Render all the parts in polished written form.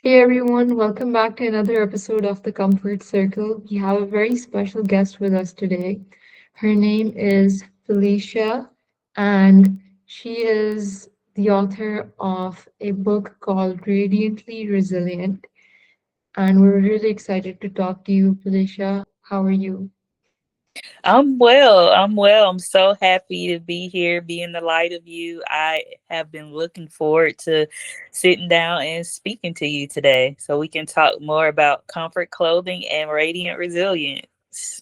Hey everyone, welcome back to another episode of The Comfort Circle. We have a very special guest with us today. Her name is Felicia, and she is the author of a book called Radiantly Resilient. And we're really excited to talk to you, Felicia. How are you? I'm well. I'm well. I'm so happy to be here, be in the light of you. I have been looking forward to sitting down and speaking to you today so we can talk more about comfort clothing and radiant resilience.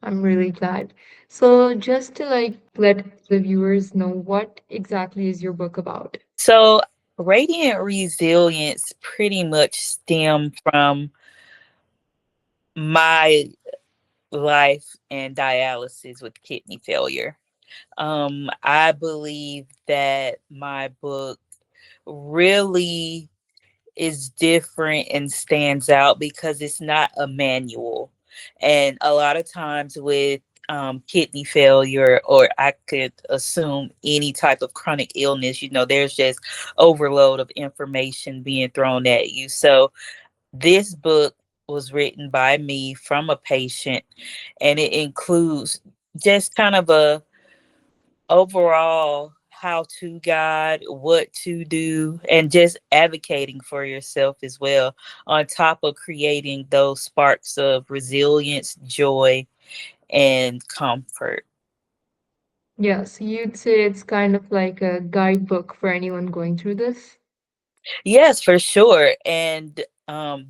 I'm really glad. So, just to let the viewers know, what exactly is your book about? So, radiant resilience pretty much stem from my life and dialysis with kidney failure. I believe that my book really is different and stands out because it's not a manual. And a lot of times with kidney failure, or I could assume any type of chronic illness, there's just overload of information being thrown at you. So this book was written by me from a patient, and it includes just kind of a overall how to guide, what to do, and just advocating for yourself as well, on top of creating those sparks of resilience, joy, and comfort. Yes, you'd say it's kind of like a guidebook for anyone going through this. Yes, for sure. And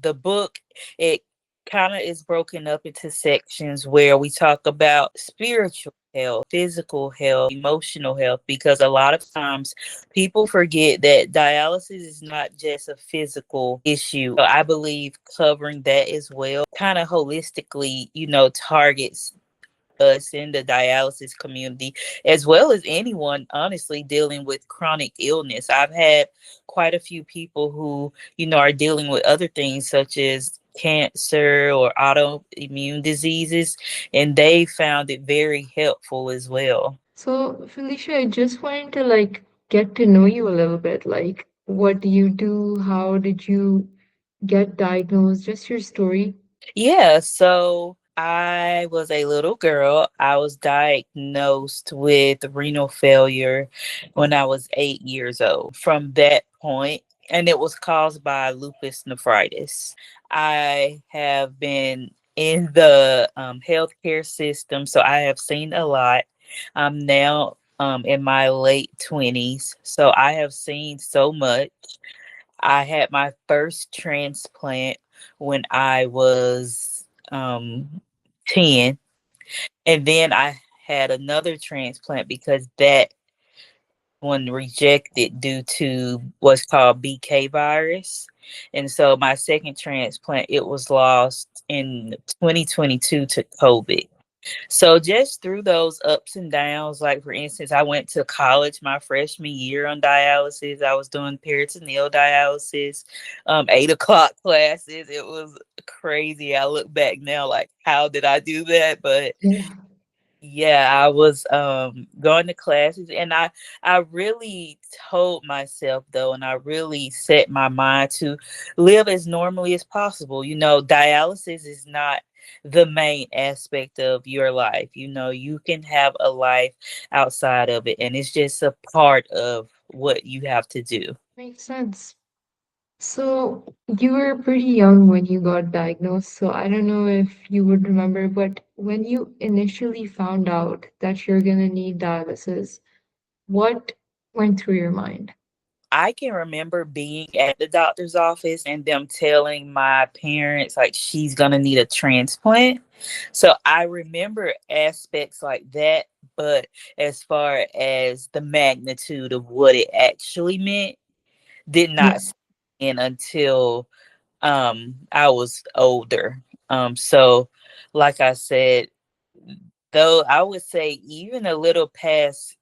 the book, it kind of is broken up into sections where we talk about spiritual health, physical health, emotional health, because a lot of times people forget that dialysis is not just a physical issue. So I believe covering that as well kind of holistically, targets us in the dialysis community, as well as anyone honestly dealing with chronic illness. I've had quite a few people who, are dealing with other things such as cancer or autoimmune diseases, and they found it very helpful as well. So, Felicia, I just wanted to get to know you a little bit. Like, what do you do? How did you get diagnosed? Just your story. Yeah, so I was a little girl. I was diagnosed with renal failure when I was 8 years old. From that point, and it was caused by lupus nephritis. I have been in the healthcare system, so I have seen a lot. I'm now in my late 20s, so I have seen so much. I had my first transplant when I was 10. And then I had another transplant because that one rejected due to what's called BK virus. And so my second transplant, it was lost in 2022 to COVID. So just through those ups and downs, like for instance, I went to college my freshman year on dialysis. I was doing peritoneal dialysis, 8 o'clock classes. It was crazy. I look back now, like, how did I do that? But Yeah. yeah, I was going to classes, and I really told myself though, and I really set my mind to live as normally as possible. Dialysis is not the main aspect of your life. You can have a life outside of it, and it's just a part of what you have to do. Makes sense. So, you were pretty young when you got diagnosed. So, I don't know if you would remember, but when you initially found out that you're gonna need dialysis, what went through your mind? I can remember being at the doctor's office and them telling my parents, like, she's going to need a transplant. So I remember aspects like that. But as far as the magnitude of what it actually meant, did Yeah. not sink in until I was older. So, like I said, though I would say even a little past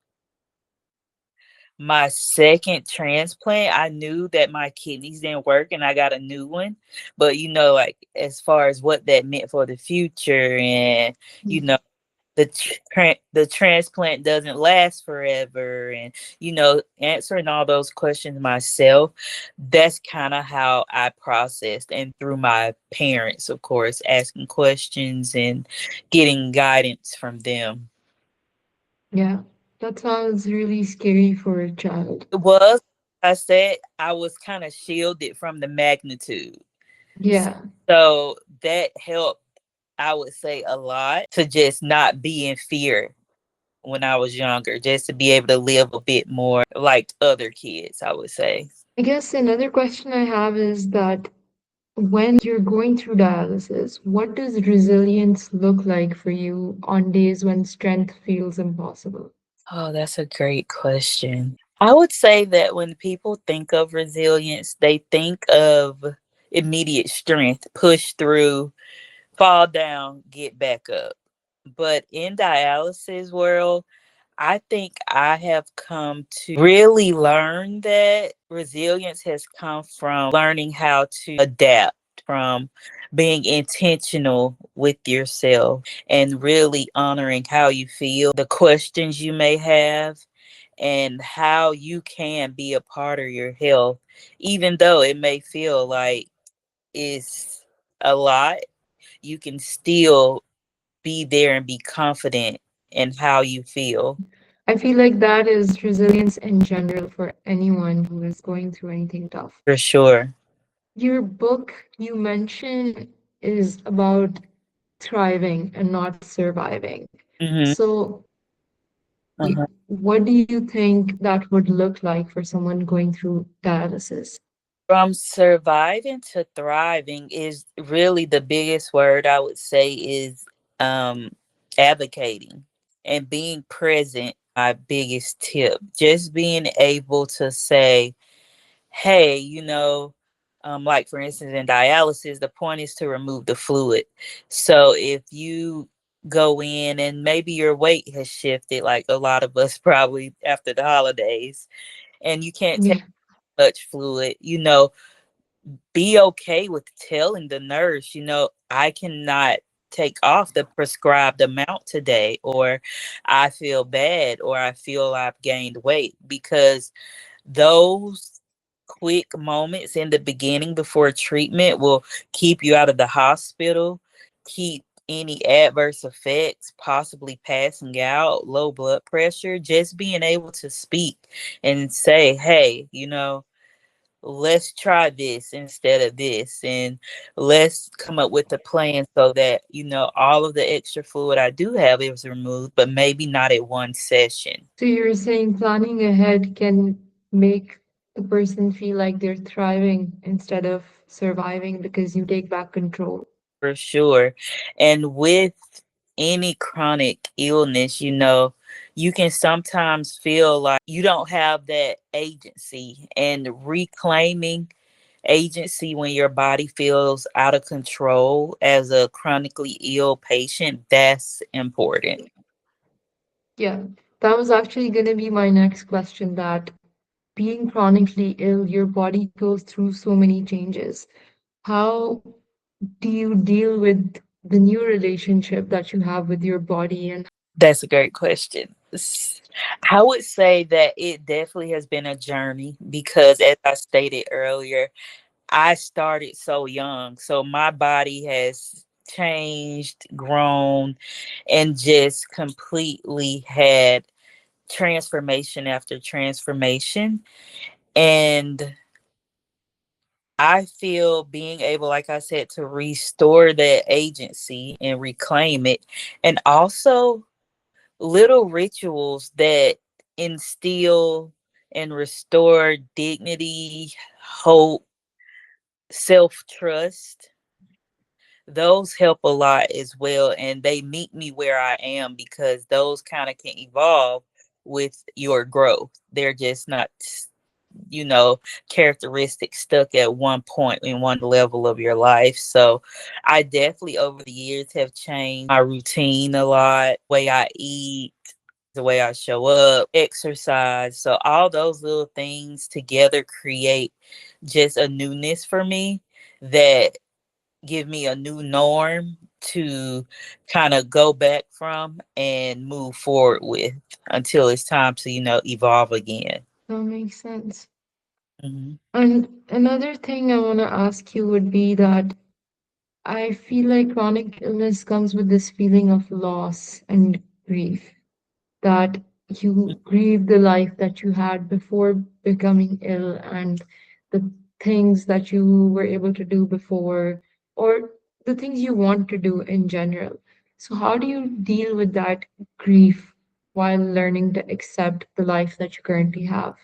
my second transplant, I knew that my kidneys didn't work and I got a new one. But like as far as what that meant for the future and you know the transplant doesn't last forever, and answering all those questions myself. That's kind of how I processed, and through my parents, of course, asking questions and getting guidance from them. Yeah, that sounds really scary for a child. It was, I said, I was kind of shielded from the magnitude. Yeah, So that helped, I would say, a lot, to just not be in fear when I was younger, just to be able to live a bit more like other kids, I would say. I guess another question I have is that when you're going through dialysis, what does resilience look like for you on days when strength feels impossible? Oh, that's a great question. I would say that when people think of resilience, they think of immediate strength, push through, fall down, get back up. But in dialysis world, I think I have come to really learn that resilience has come from learning how to adapt, from being intentional with yourself and really honoring how you feel, the questions you may have, and how you can be a part of your health, even though it may feel like it's a lot. You can still be there and be confident in how you feel. I feel like that is resilience in general for anyone who is going through anything tough. For sure. Your book you mentioned is about thriving and not surviving. Hmm. So, Uh-huh. what do you think that would look like for someone going through dialysis? From surviving to thriving is really the biggest word I would say is um, advocating and being present. My biggest tip, just being able to say, hey, like for instance, in dialysis, the point is to remove the fluid. So if you go in and maybe your weight has shifted, like a lot of us probably after the holidays, and you can't take Yeah. much fluid, be okay with telling the nurse, I cannot take off the prescribed amount today, or I feel bad, or I feel I've gained weight, because those quick moments in the beginning before treatment will keep you out of the hospital, keep any adverse effects, possibly passing out, low blood pressure. Just being able to speak and say, hey, let's try this instead of this, and let's come up with a plan so that all of the extra fluid I do have is removed, but maybe not at one session. So you're saying planning ahead can make the person feel like they're thriving instead of surviving because you take back control. For sure. And with any chronic illness, you can sometimes feel like you don't have that agency, and reclaiming agency when your body feels out of control as a chronically ill patient, that's important. Yeah, that was actually going to be my next question that being chronically ill, your body goes through so many changes. How do you deal with the new relationship that you have with your body and That's a great question. I would say that it definitely has been a journey because, as I stated earlier, I started so young. So my body has changed, grown, and just completely had transformation after transformation. And I feel being able, like I said, to restore that agency and reclaim it. And also little rituals that instill and restore dignity, hope, self trust. Those help a lot as well. And they meet me where I am, because those kind of can evolve with your growth. They're just not, you know, characteristics stuck at one point in one level of your life. So I definitely over the years have changed my routine a lot, way I eat, the way I show up, exercise. So all those little things together create just a newness for me that give me a new norm to kind of go back from and move forward with until it's time to, evolve again. That makes sense. Mhm. And another thing I want to ask you would be that I feel like chronic illness comes with this feeling of loss and grief, that you grieve the life that you had before becoming ill and the things that you were able to do before, or the things you want to do in general. So, how do you deal with that grief while learning to accept the life that you currently have?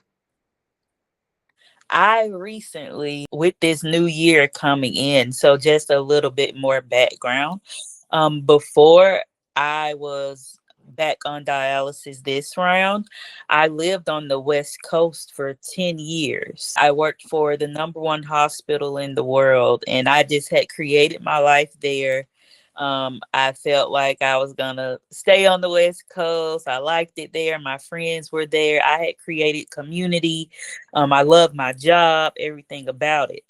I recently, with this new year coming in, so just a little bit more background. Before I was back on dialysis this round, I lived on the West Coast for 10 years. I worked for the number one hospital in the world, and I just had created my life there. I felt like I was gonna stay on the West Coast. I liked it there. My friends were there. I had created community. I loved my job, everything about it.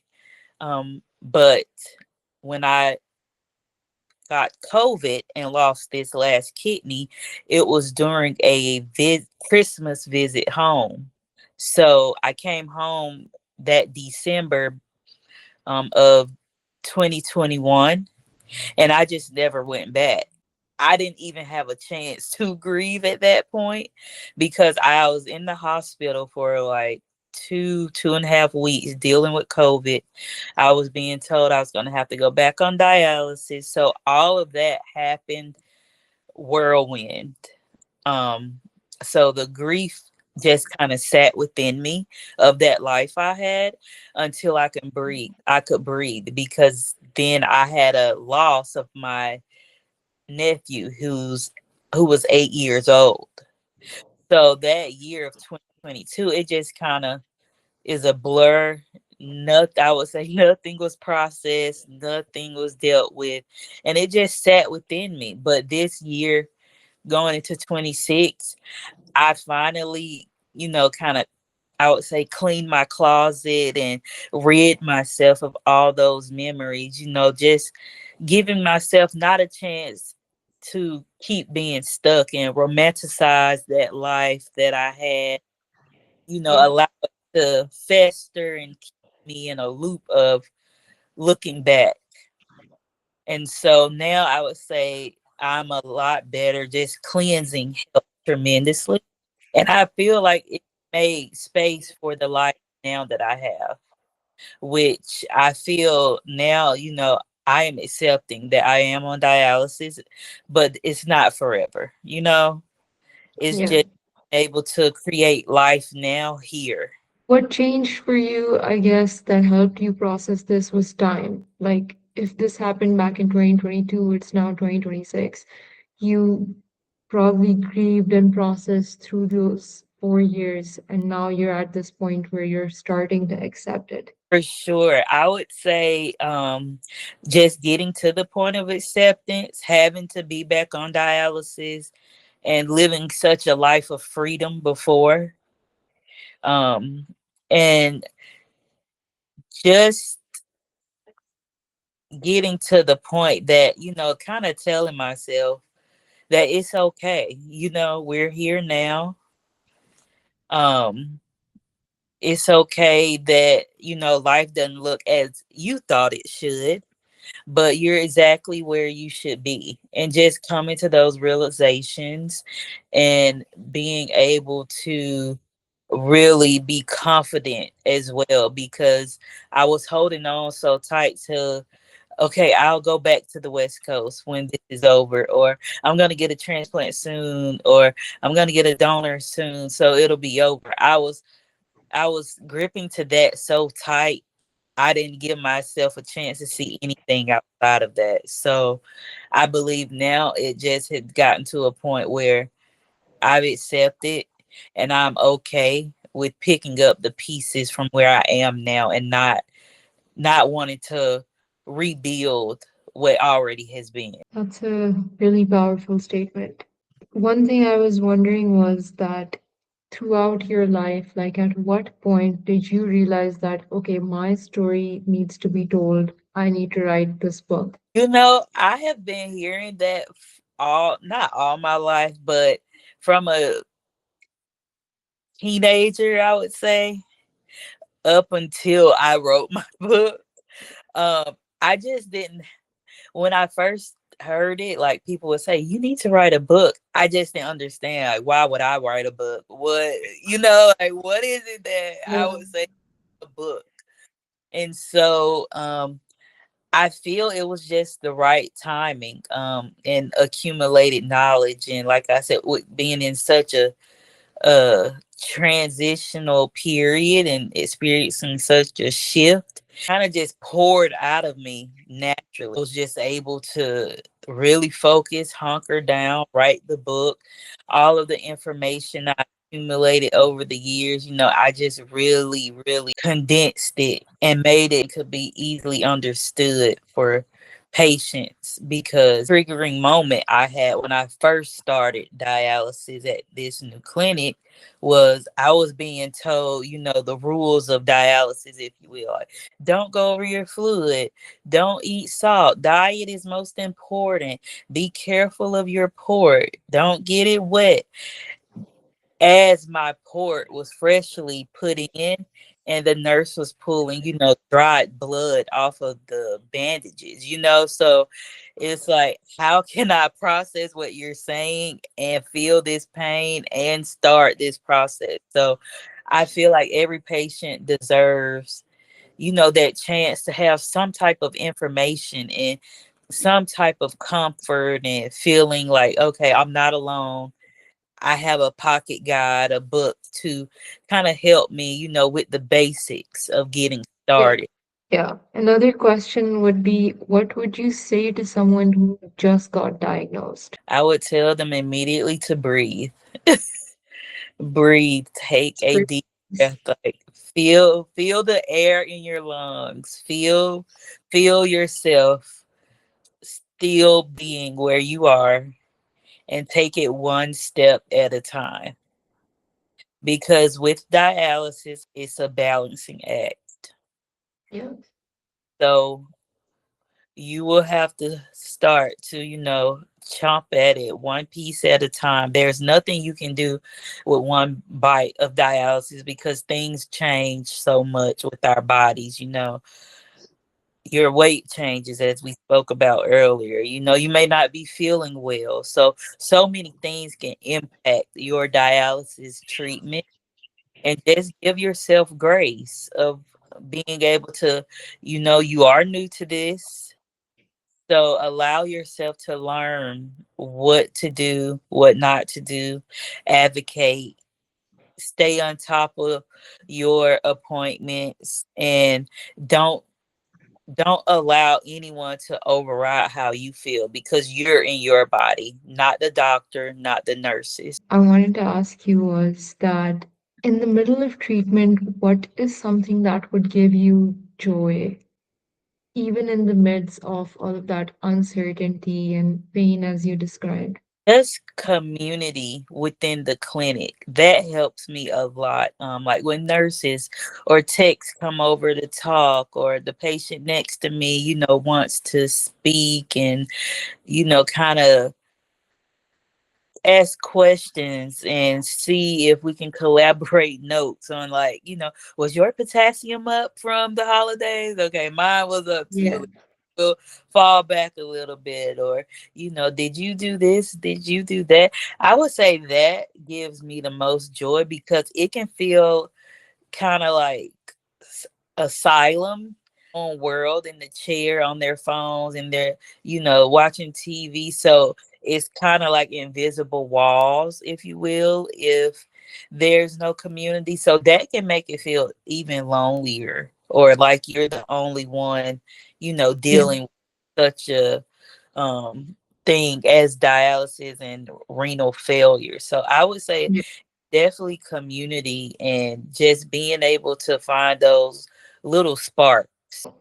But when I got COVID and lost this last kidney, it was during a Christmas visit home. So I came home that December of 2021, and I just never went back. I didn't even have a chance to grieve at that point because I was in the hospital for like 2.5 weeks dealing with COVID. I was being told I was going to have to go back on dialysis. So all of that happened whirlwind. Um, so the grief just kind of sat within me of that life I had until I can breathe. I could breathe because then I had a loss of my nephew who was 8 years old. So that year of 2022, it just kind of is a blur. Nothing, I would say, nothing was processed, nothing was dealt with, and it just sat within me. But this year, going into 26, I finally, kind of, I would say, cleaned my closet and rid myself of all those memories, just giving myself not a chance to keep being stuck and romanticize that life that I had, Yeah. allow it to fester and keep me in a loop of looking back. And so now I would say I'm a lot better, just cleansing helped tremendously. And I feel like it made space for the life now that I have, which I feel now, I am accepting that I am on dialysis, but it's not forever. It's Yeah. just able to create life now here. What changed for you, I guess, that helped you process this was time. Like, if this happened back in 2022, it's now 2026. You probably grieved and processed through those 4 years, and now you're at this point where you're starting to accept it. For sure. I would say just getting to the point of acceptance, having to be back on dialysis and living such a life of freedom before. Um, and just getting to the point that, kind of telling myself that it's okay. We're here now. Um, it's okay that, life doesn't look as you thought it should, but you're exactly where you should be. And just coming to those realizations and being able to really be confident as well, because I was holding on so tight to, okay, I'll go back to the West Coast when this is over, or I'm going to get a transplant soon, or I'm going to get a donor soon, so it'll be over. I was gripping to that so tight, I didn't give myself a chance to see anything outside of that. So I believe now it just had gotten to a point where I've accepted and I'm okay with picking up the pieces from where I am now and not wanting to rebuild what already has been. That's a really powerful statement. One thing I was wondering was that throughout your life? Like, at what point did you realize that, okay, my story needs to be told? I need to write this book. I have been hearing that all not all my life, but from a teenager, I would say, up until I wrote my book. I just didn't when I first heard it, like people would say, you need to write a book. I just didn't understand, like, why would I write a book? Like what is it that I Yeah. would say a book? And so I feel it was just the right timing, and accumulated knowledge. And like I said, with being in such a transitional period and experiencing such a shift, kind of just poured out of me naturally. I was just able to really focus, hunker down, write the book. All of the information I accumulated over the years, I just really, really condensed it and made it could be easily understood for patients, because triggering moment I had when I first started dialysis at this new clinic was I was being told, the rules of dialysis, if you will. Like, don't go over your fluid. Don't eat salt. Diet is most important. Be careful of your port. Don't get it wet. As my port was freshly put in, and the nurse was pulling, dried blood off of the bandages, so it's like, how can I process what you're saying and feel this pain and start this process? So I feel like every patient deserves, that chance to have some type of information and some type of comfort and feeling like, okay, I'm not alone. I have a pocket guide, a book to kind of help me, with the basics of getting Yeah. started. Yeah. Another question would be, what would you say to someone who just got diagnosed? I would tell them immediately to breathe. Breathe, take a Breathe. deep breath, like feel the air in your lungs. Feel yourself still being where you are, and take it one step at a time. Because with dialysis, it's a balancing act. Yeah. So you will have to start to, chomp at it one piece at a time. There's nothing you can do with one bite of dialysis, because things change so much with our bodies. Your weight changes, as we spoke about earlier. You may not be feeling well. So many things can impact your dialysis treatment, and just give yourself grace of being able to, you are new to this. So allow yourself to learn what to do, what not to do, advocate, stay on top of your appointments, and don't don't allow anyone to override how you feel, because you're in your body, not the doctor, not the nurses. I wanted to ask you was that in the middle of treatment, what is something that would give you joy, even in the midst of all of that uncertainty and pain as you described? Just community within the clinic, that helps me a lot. Like when nurses or techs come over to talk, or the patient next to me, wants to speak, and kind of ask questions and see if we can collaborate notes on, like, was your potassium up from the holidays? Okay, mine was up Yeah. too. We'll fall back a little bit. Or, did you do this? Did you do that? I would say that gives me the most joy, because it can feel kind of like asylum on world in the chair on their phones, and they're, watching TV. So it's kind of like invisible walls, if you will, if there's no community. So that can make it feel even lonelier, or like you're the only one, Yeah. dealing with such a um thing as dialysis and renal failure. So I would say Yeah. definitely community, and just being able to find those little sparks.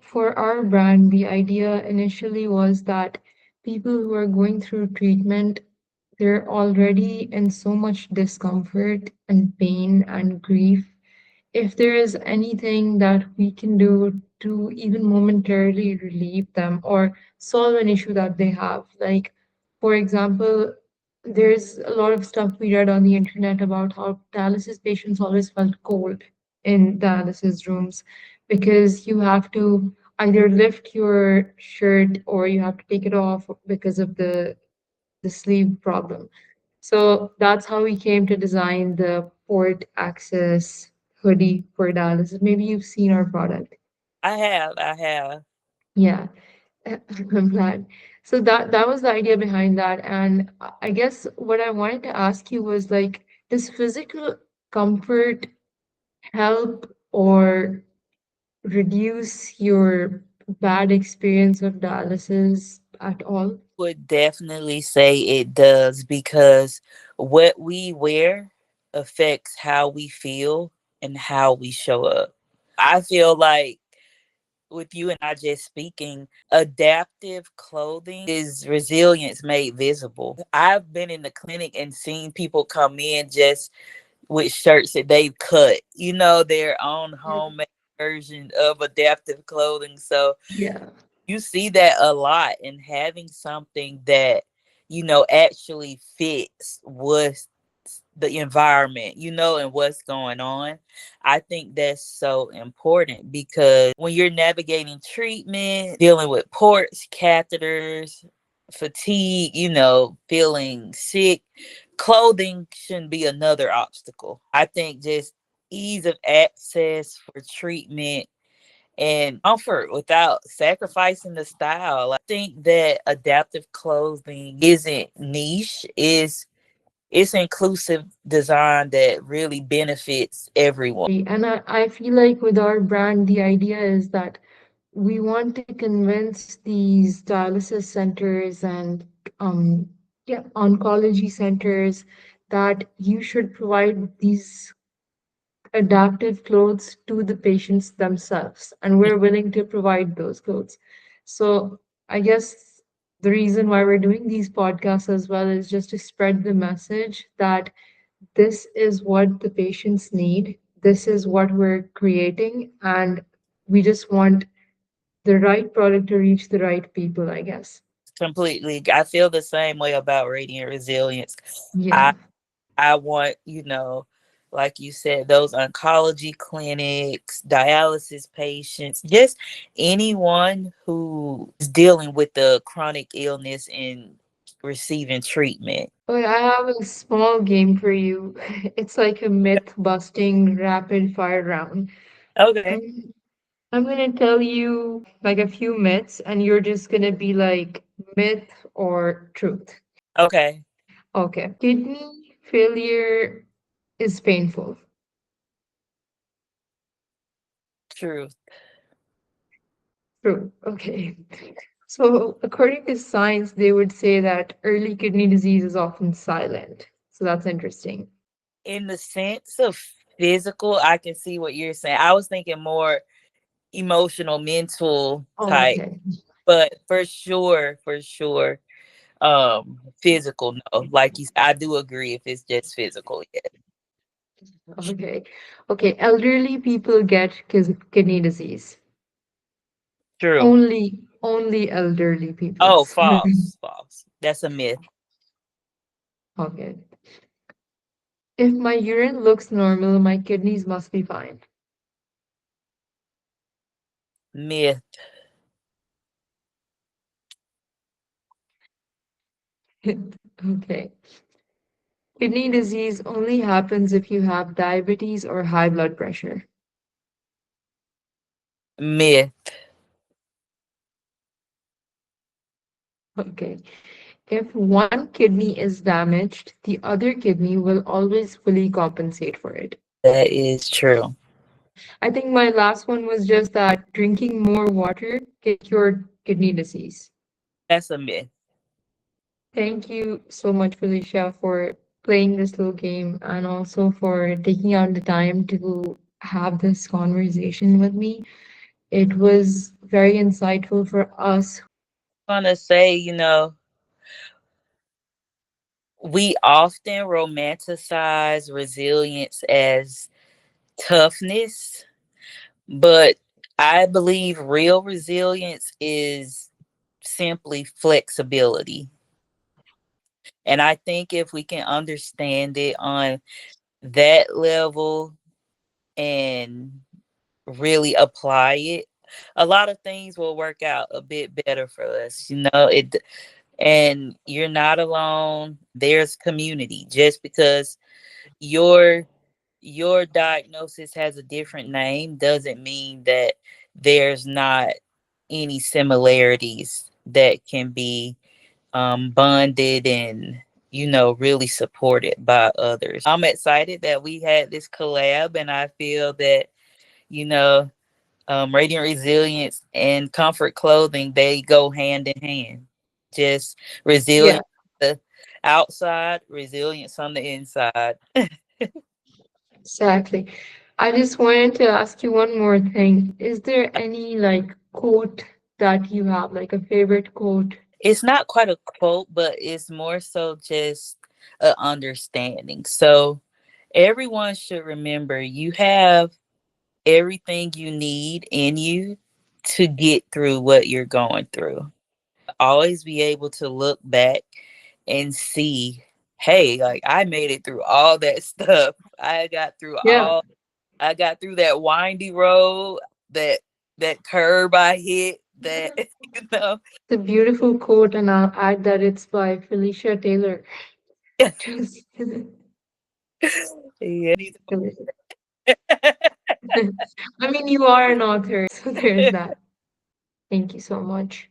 For our brand, the idea initially was that people who are going through treatment, they're already in so much discomfort and pain and grief. If there is anything that we can do to even momentarily relieve them or solve an issue that they have, like, for example, there's a lot of stuff we read on the internet about how dialysis patients always felt cold in dialysis rooms because you have to either lift your shirt or you have to take it off because of the sleeve problem. So that's how we came to design the port access hoodie for dialysis. Maybe you've seen our product. I have. Yeah, I'm glad. So that was the idea behind that. And I guess what I wanted to ask you was like, does physical comfort help or reduce your bad experience of dialysis at all? Would definitely say it does because what we wear affects how we feel and how we show up. I feel like with you and I just speaking, adaptive clothing is resilience made visible. I've been in the clinic and seen people come in just with shirts that they've cut, their own Mm. homemade version of adaptive clothing. So Yeah. you see that a lot, and having something that actually fits with the environment, and what's going on. I think that's so important because when you're navigating treatment, dealing with ports, catheters, fatigue, feeling sick, clothing shouldn't be another obstacle. I think just ease of access for treatment and comfort without sacrificing the style. I think that adaptive clothing isn't niche, it's inclusive design that really benefits everyone. And I feel like with our brand, the idea is that we want to convince these dialysis centers and um, yeah, oncology centers that you should provide these adaptive clothes to the patients themselves, and we're willing to provide those clothes. So I guess the reason why we're doing these podcasts as well is just to spread the message that this is what the patients need, this is what we're creating, and we just want the right product to reach the right people, I guess. Completely. I feel the same way about Radiant Resilience. I Yeah. I want, like you said, those oncology clinics, dialysis patients, just anyone who is dealing with the chronic illness and receiving treatment. Okay, I have a small game for you. It's like a myth busting rapid fire round. Okay. I'm, I'm gonna tell you like a few myths, and you're just gonna be like myth or truth. Okay. Okay. Kidney failure is painful. Truth. True. Okay. So, according to science, they would say that early kidney disease is often silent. So, that's interesting. In the sense of physical, I can see what you're saying. I was thinking more emotional, mental Oh, type, okay. but for sure, physical, no. Like you said, I do agree if it's just physical, yeah. Okay. Okay. Elderly people get kidney disease. True. Only elderly Oh, peoples. false. That's a myth. Okay. If my urine looks normal, my kidneys must be fine. Myth. Okay. Kidney disease only happens if you have diabetes or high blood pressure. Myth. Okay. If one kidney is damaged, the other kidney will always fully compensate for it. That is true. I think my last one was just that drinking more water can cure kidney disease. That's a myth. Thank you so much, Felicia, for playing this little game and also for taking out the time to have this conversation with me. It was very insightful for us. I want to say, we often romanticize resilience as toughness, but I believe real resilience is simply flexibility. And I think if we can understand it on that level and really apply it, a lot of things will work out a bit better for us. It, and you're not alone. There's community. Just because your your diagnosis has a different name doesn't mean that there's not any similarities that can be bonded and really supported by others. I'm excited that we had this collab, and I feel that you know radiant resilience and comfort clothing, they go hand in hand. Just Yeah, resilience on the outside, resilience on the inside. exactly. I just wanted to ask you one more thing. Is there any like quote that you have, like a favorite quote? It's not quite a quote, but it's more so just a understanding. So everyone should remember you have everything you need in you to get through what you're going through. Always be able to look back and see, hey, like I made it through all that stuff. Yeah, I got through that windy road, that that curb I hit, that it's you know. a beautiful quote, and I'll add that it's by Felicia Taylor. Just Yeah. I mean, you are an author, so there's that. Thank you so much.